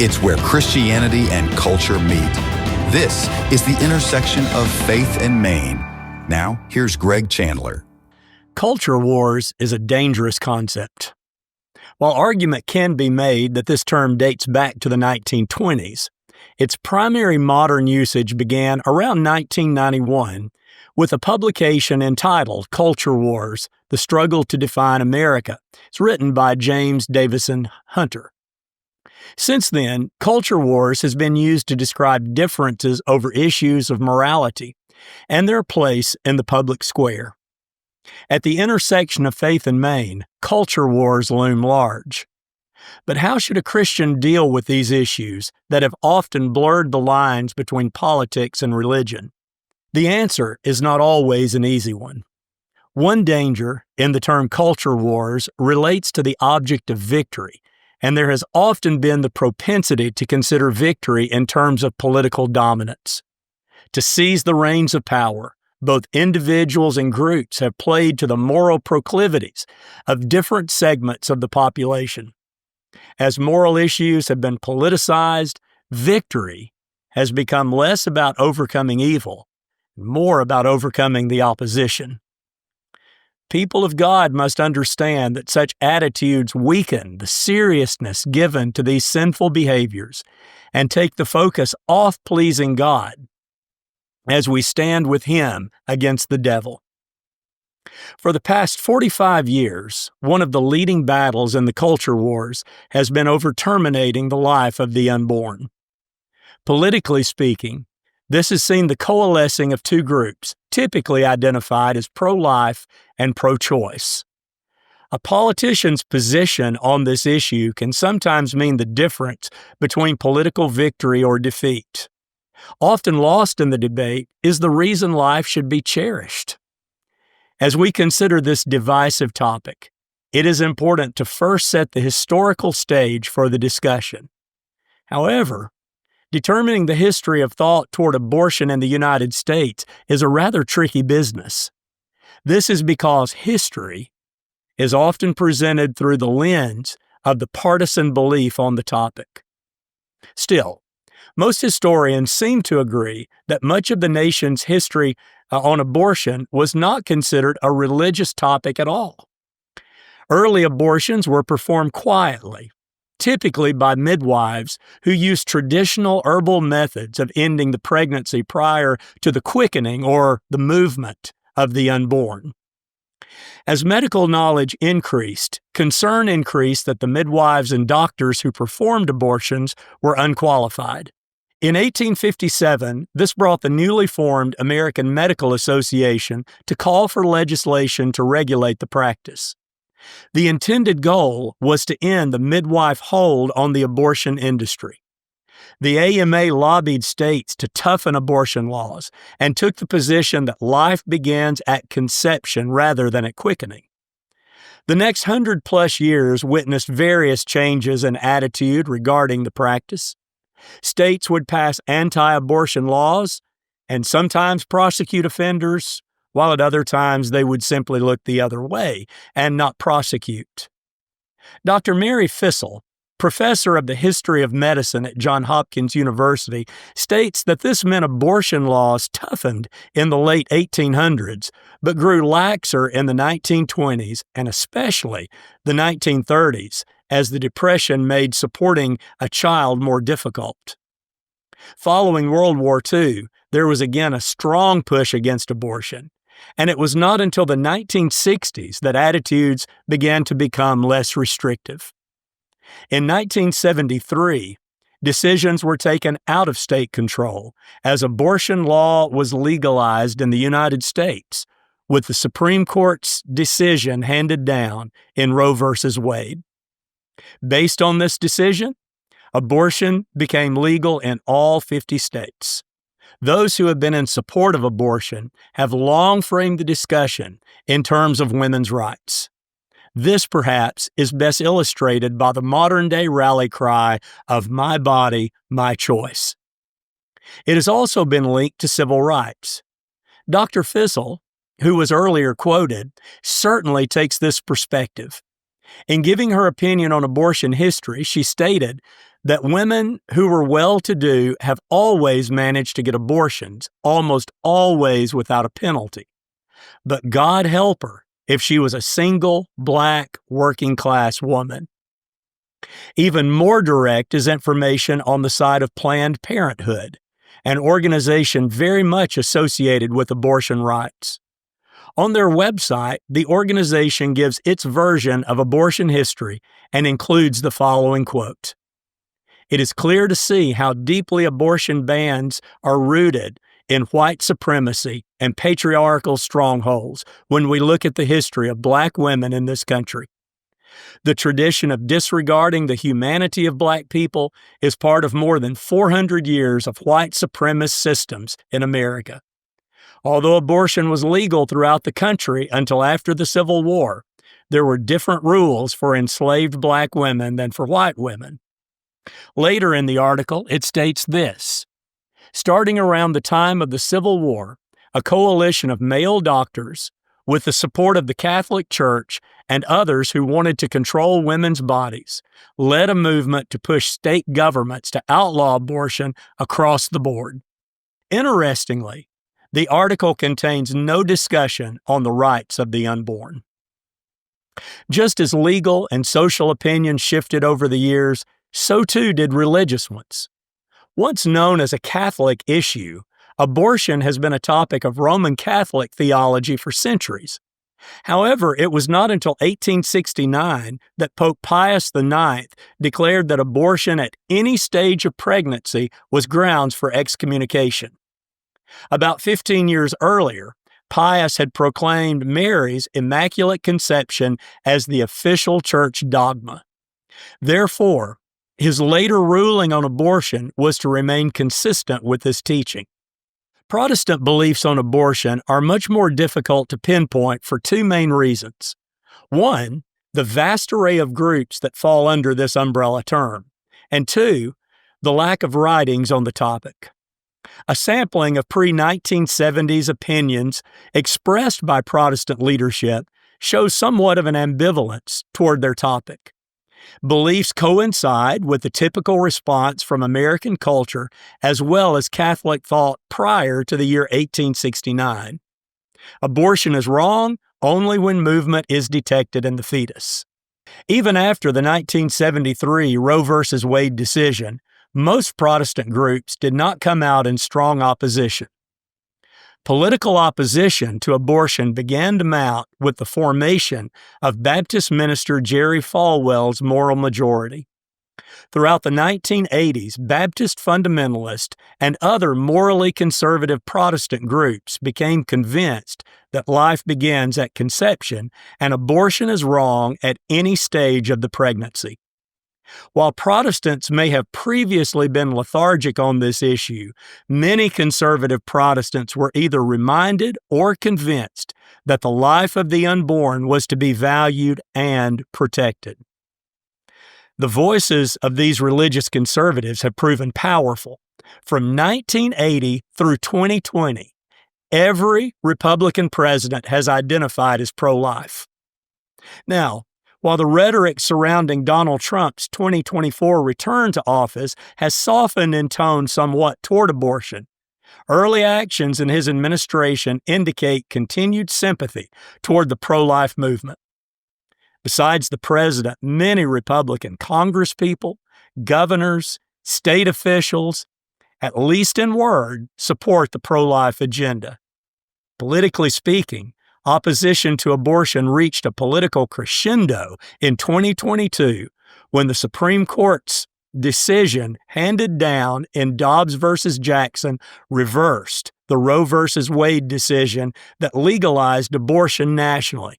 It's where Christianity and culture meet. This is the intersection of faith and Maine. Now, here's Greg Chandler. Culture wars is a dangerous concept. While argument can be made that this term dates back to the 1920s, its primary modern usage began around 1991 with a publication entitled Culture Wars: The Struggle to Define America. It's written by James Davison Hunter. Since then, culture wars has been used to describe differences over issues of morality and their place in the public square. At the intersection of faith and Maine, culture wars loom large. But how should a Christian deal with these issues that have often blurred the lines between politics and religion? The answer is not always an easy one. One danger in the term culture wars relates to the object of victory, and there has often been the propensity to consider victory in terms of political dominance. To seize the reins of power, both individuals and groups have played to the moral proclivities of different segments of the population. As moral issues have been politicized, victory has become less about overcoming evil, more about overcoming the opposition. People of God must understand that such attitudes weaken the seriousness given to these sinful behaviors and take the focus off pleasing God as we stand with Him against the devil. For the past 45 years, one of the leading battles in the culture wars has been over terminating the life of the unborn. Politically speaking, this has seen the coalescing of two groups, typically identified as pro-life and pro-choice. A politician's position on this issue can sometimes mean the difference between political victory or defeat. Often lost in the debate is the reason life should be cherished. As we consider this divisive topic, it is important to first set the historical stage for the discussion. However, determining the history of thought toward abortion in the United States is a rather tricky business. This is because history is often presented through the lens of the partisan belief on the topic. Still, most historians seem to agree that much of the nation's history on abortion was not considered a religious topic at all. Early abortions were performed quietly, typically by midwives who used traditional herbal methods of ending the pregnancy prior to the quickening or the movement of the unborn. As medical knowledge increased, concern increased that the midwives and doctors who performed abortions were unqualified. In 1857, this brought the newly formed American Medical Association to call for legislation to regulate the practice. The intended goal was to end the midwife hold on the abortion industry. The AMA lobbied states to toughen abortion laws and took the position that life begins at conception rather than at quickening. The next 100-plus years witnessed various changes in attitude regarding the practice. States would pass anti-abortion laws and sometimes prosecute offenders, while at other times they would simply look the other way and not prosecute. Dr. Mary Fissel, professor of the history of medicine at Johns Hopkins University, states that this meant abortion laws toughened in the late 1800s, but grew laxer in the 1920s and especially the 1930s, as the Depression made supporting a child more difficult. Following World War II, there was again a strong push against abortion, and it was not until the 1960s that attitudes began to become less restrictive. In 1973, decisions were taken out of state control as abortion law was legalized in the United States, with the Supreme Court's decision handed down in Roe v. Wade. Based on this decision, abortion became legal in all 50 states. Those who have been in support of abortion have long framed the discussion in terms of women's rights. This, perhaps, is best illustrated by the modern-day rally cry of "My body, my choice." It has also been linked to civil rights. Dr. Fissel, who was earlier quoted, certainly takes this perspective. In giving her opinion on abortion history, she stated that women who were well-to-do have always managed to get abortions, almost always without a penalty. But God help her if she was a single, black, working-class woman. Even more direct is information on the side of Planned Parenthood, an organization very much associated with abortion rights. On their website, the organization gives its version of abortion history and includes the following quote: "It is clear to see how deeply abortion bans are rooted in white supremacy and patriarchal strongholds when we look at the history of Black women in this country. The tradition of disregarding the humanity of Black people is part of more than 400 years of white supremacist systems in America. Although abortion was legal throughout the country until after the Civil War, there were different rules for enslaved Black women than for white women." Later in the article, it states this: "Starting around the time of the Civil War, a coalition of male doctors, with the support of the Catholic Church and others who wanted to control women's bodies, led a movement to push state governments to outlaw abortion across the board." Interestingly, the article contains no discussion on the rights of the unborn. Just as legal and social opinions shifted over the years, so too did religious ones. Once known as a Catholic issue, abortion has been a topic of Roman Catholic theology for centuries. However, it was not until 1869 that Pope Pius IX declared that abortion at any stage of pregnancy was grounds for excommunication. About 15 years earlier, Pius had proclaimed Mary's Immaculate Conception as the official church dogma. Therefore, his later ruling on abortion was to remain consistent with this teaching. Protestant beliefs on abortion are much more difficult to pinpoint for two main reasons. One, the vast array of groups that fall under this umbrella term, and two, the lack of writings on the topic. A sampling of pre-1970s opinions expressed by Protestant leadership shows somewhat of an ambivalence toward their topic. Beliefs coincide with the typical response from American culture as well as Catholic thought prior to the year 1869. Abortion is wrong only when movement is detected in the fetus. Even after the 1973 Roe v. Wade decision, most Protestant groups did not come out in strong opposition. Political opposition to abortion began to mount with the formation of Baptist minister Jerry Falwell's Moral Majority. Throughout the 1980s, Baptist fundamentalists and other morally conservative Protestant groups became convinced that life begins at conception and abortion is wrong at any stage of the pregnancy. While Protestants may have previously been lethargic on this issue, many conservative Protestants were either reminded or convinced that the life of the unborn was to be valued and protected. The voices of these religious conservatives have proven powerful. From 1980 through 2020, every Republican president has identified as pro-life. Now, while the rhetoric surrounding Donald Trump's 2024 return to office has softened in tone somewhat toward abortion, early actions in his administration indicate continued sympathy toward the pro-life movement. Besides the president, many Republican congresspeople, governors, state officials, at least in word, support the pro-life agenda. Politically speaking, opposition to abortion reached a political crescendo in 2022 when the Supreme Court's decision handed down in Dobbs v. Jackson reversed the Roe v. Wade decision that legalized abortion nationally.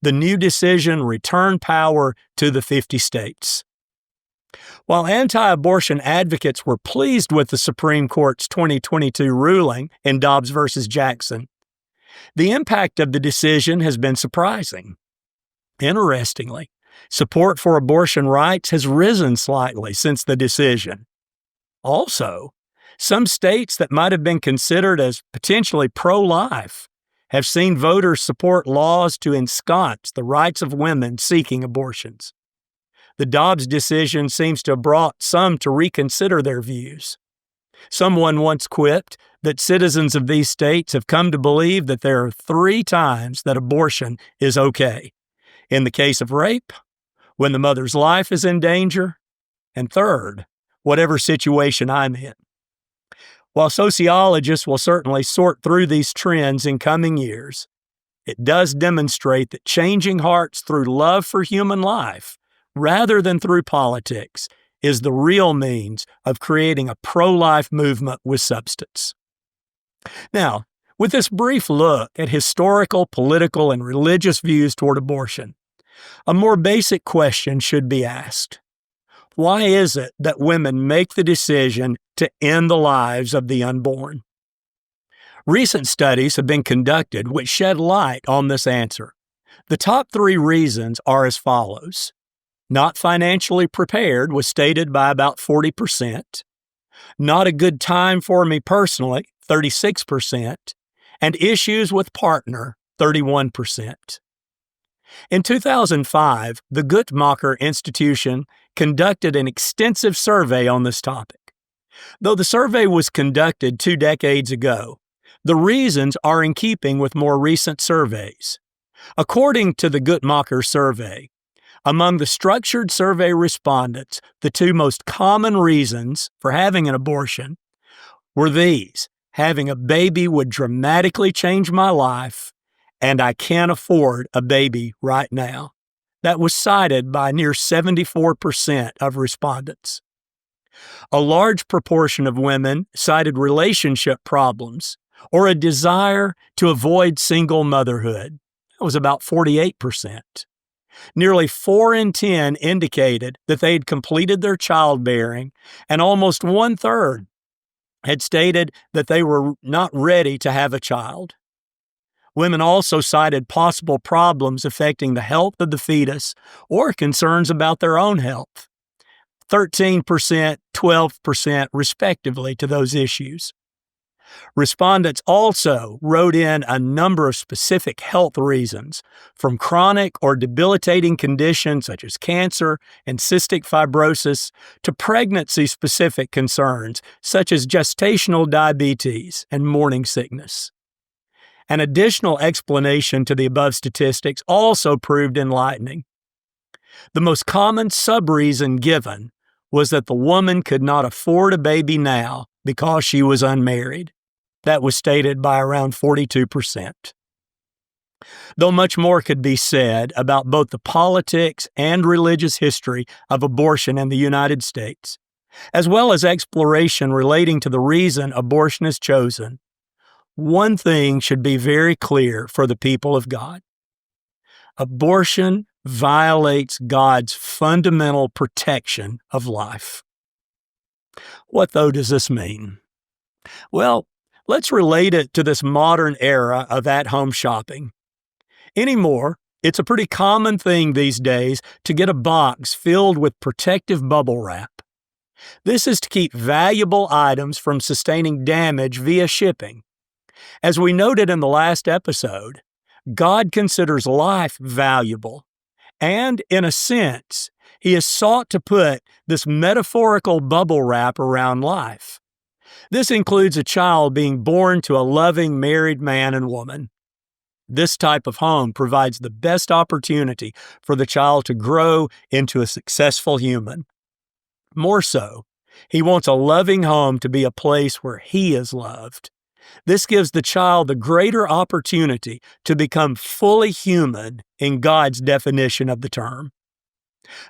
The new decision returned power to the 50 states. While anti-abortion advocates were pleased with the Supreme Court's 2022 ruling in Dobbs v. Jackson, the impact of the decision has been surprising. Interestingly, support for abortion rights has risen slightly since the decision. Also, some states that might have been considered as potentially pro-life have seen voters support laws to ensconce the rights of women seeking abortions. The Dobbs decision seems to have brought some to reconsider their views. Someone once quipped that citizens of these states have come to believe that there are 3 times that abortion is okay. In the case of rape, when the mother's life is in danger, and third, whatever situation I'm in. While sociologists will certainly sort through these trends in coming years, it does demonstrate that changing hearts through love for human life, rather than through politics, is the real means of creating a pro-life movement with substance. Now, with this brief look at historical, political, and religious views toward abortion, a more basic question should be asked. Why is it that women make the decision to end the lives of the unborn? Recent studies have been conducted which shed light on this answer. The top 3 reasons are as follows. Not financially prepared was stated by about 40%. Not a good time for me personally, 36%. And issues with partner, 31%. In 2005, the Guttmacher Institution conducted an extensive survey on this topic. Though the survey was conducted 2 decades ago, the reasons are in keeping with more recent surveys. According to the Guttmacher survey, among the structured survey respondents, the 2 most common reasons for having an abortion were these: having a baby would dramatically change my life, and I can't afford a baby right now. That was cited by near 74% of respondents. A large proportion of women cited relationship problems or a desire to avoid single motherhood. That was about 48%. Nearly 4 in 10 indicated that they had completed their childbearing, and almost 1/3 had stated that they were not ready to have a child. Women also cited possible problems affecting the health of the fetus or concerns about their own health. 13%, 12% respectively to those issues. Respondents also wrote in a number of specific health reasons, from chronic or debilitating conditions such as cancer and cystic fibrosis to pregnancy-specific concerns such as gestational diabetes and morning sickness. An additional explanation to the above statistics also proved enlightening. The most common sub-reason given was that the woman could not afford a baby now because she was unmarried. That was stated by around 42%. Though much more could be said about both the politics and religious history of abortion in the United States, as well as exploration relating to the reason abortion is chosen, one thing should be very clear for the people of God. Abortion violates God's fundamental protection of life. What, though, does this mean? Well, let's relate it to this modern era of at-home shopping. Anymore, it's a pretty common thing these days to get a box filled with protective bubble wrap. This is to keep valuable items from sustaining damage via shipping. As we noted in the last episode, God considers life valuable, and in a sense, He has sought to put this metaphorical bubble wrap around life. This includes a child being born to a loving married man and woman. This type of home provides the best opportunity for the child to grow into a successful human. More so, He wants a loving home to be a place where he is loved. This gives the child the greater opportunity to become fully human in God's definition of the term.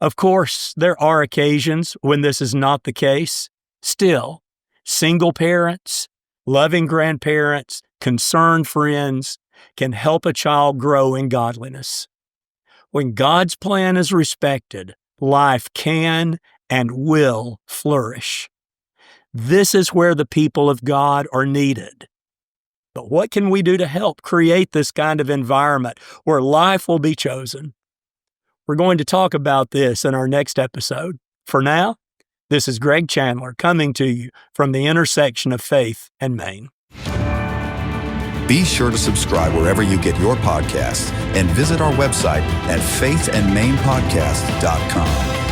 Of course, there are occasions when this is not the case. Still, single parents, loving grandparents, concerned friends can help a child grow in godliness. When God's plan is respected, life can and will flourish. This is where the people of God are needed. But what can we do to help create this kind of environment where life will be chosen? We're going to talk about this in our next episode. For now, this is Greg Chandler coming to you from the intersection of faith and Maine. Be sure to subscribe wherever you get your podcasts and visit our website at faithandmainpodcast.com.